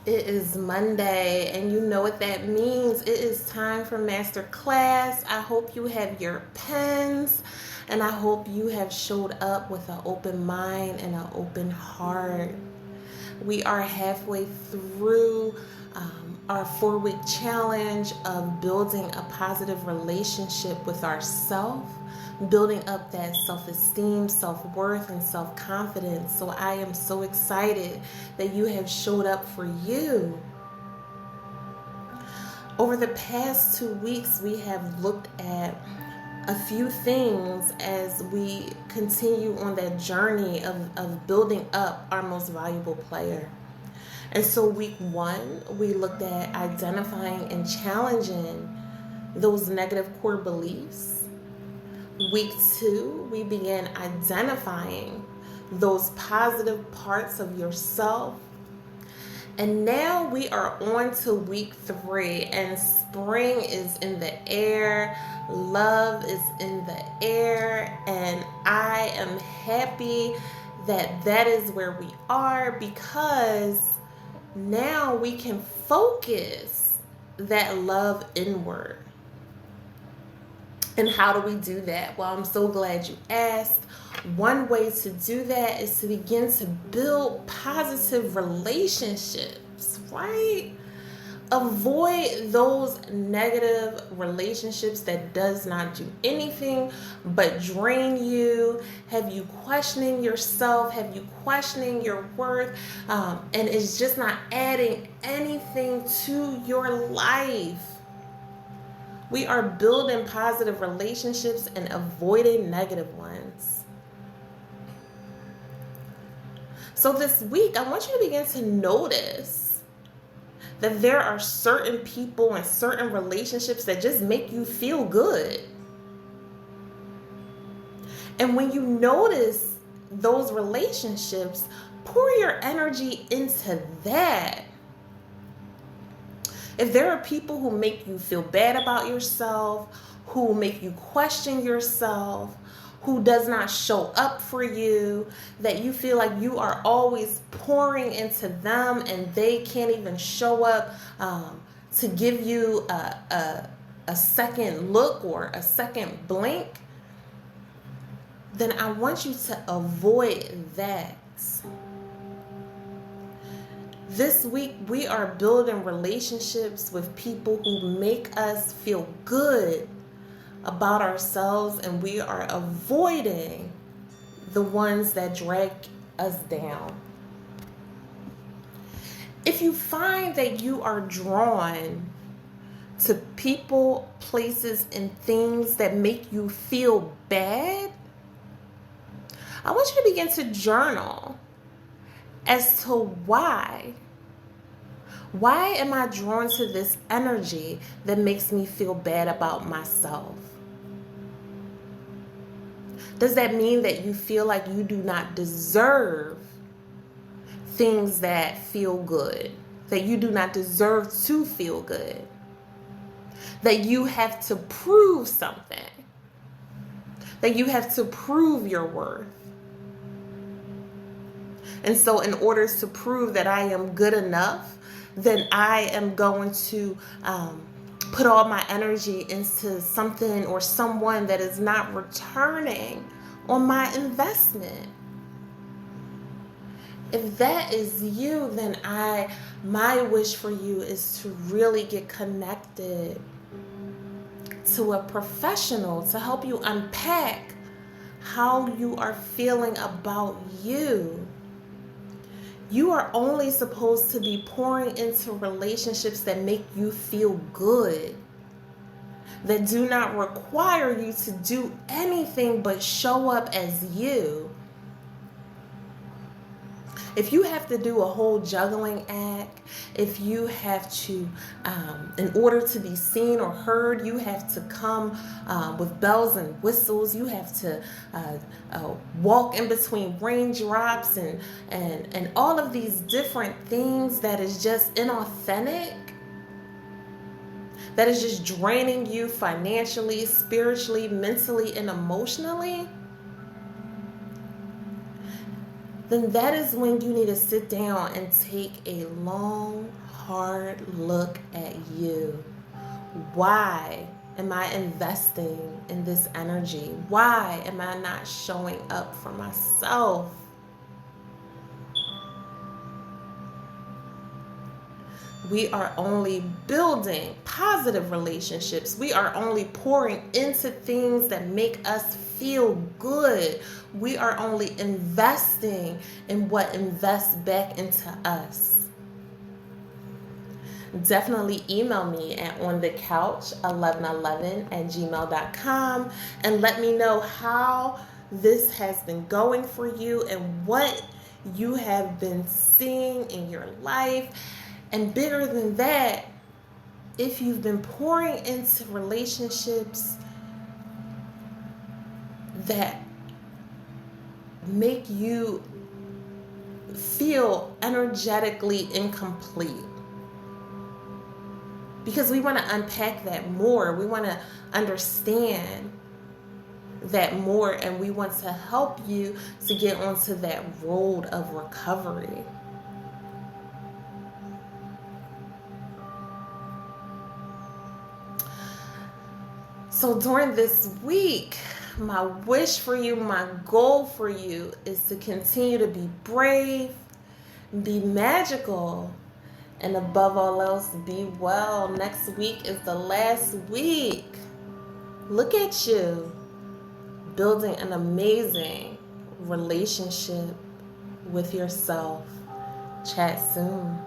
It is Monday, and you know what that means. It is time for master class. I hope you have your pens, and I hope you have showed up with an open mind and an open heart. We are halfway through our 4-week challenge of building a positive relationship with ourselves, building up that self-esteem, self-worth, and self-confidence. So I am so excited that you have showed up for you. Over the past 2 weeks, we have looked at a few things as we continue on that journey of building up our most valuable player. And so, week one, we looked at identifying and challenging those negative core beliefs. Week two, we began identifying those positive parts of yourself. And now we are on to week three, and spring is in the air, love is in the air, and I am happy that that is where we are, because now we can focus that love inward. And how do we do that? Well, I'm so glad you asked. One way to do that is to begin to build positive relationships, right? Avoid those negative relationships that does not do anything but drain you, have you questioning yourself, have you questioning your worth, and it's just not adding anything to your life. We are building positive relationships and avoiding negative ones. So this week, I want you to begin to notice that there are certain people and certain relationships that just make you feel good. And when you notice those relationships, pour your energy into that. If there are people who make you feel bad about yourself, who make you question yourself, who does not show up for you, that you feel like you are always pouring into them and they can't even show up to give you a second look or a second blink, then I want you to avoid that. This week, we are building relationships with people who make us feel good about ourselves, and we are avoiding the ones that drag us down. If you find that you are drawn to people, places, and things that make you feel bad, I want you to begin to journal as to why. Why am I drawn to this energy that makes me feel bad about myself? Does that mean that you feel like you do not deserve things that feel good? That you do not deserve to feel good? That you have to prove something? That you have to prove your worth? And so in order to prove that I am good enough, then I am going to put all my energy into something or someone that is not returning on my investment. If that is you, then my wish for you is to really get connected to a professional to help you unpack how you are feeling about you. You are only supposed to be pouring into relationships that make you feel good, that do not require you to do anything but show up as you. If you have to do a whole juggling act, if you have to, in order to be seen or heard, you have to come with bells and whistles, you have to walk in between raindrops and all of these different things that is just inauthentic, that is just draining you financially, spiritually, mentally, and emotionally, then that is when you need to sit down and take a long, hard look at you. Why am I investing in this energy? Why am I not showing up for myself? We are only building positive relationships. We are only pouring into things that make us feel good. We are only investing in what invests back into us. Definitely email me at onthecouch1111@gmail.com and let me know how this has been going for you and what you have been seeing in your life. And bigger than that, if you've been pouring into relationships that make you feel energetically incomplete. Because we want to unpack that more. We want to understand that more, and we want to help you to get onto that road of recovery. So during this week, my wish for you, my goal for you is to continue to be brave, be magical, and above all else, be well. Next week is the last week. Look at you building an amazing relationship with yourself. Chat soon.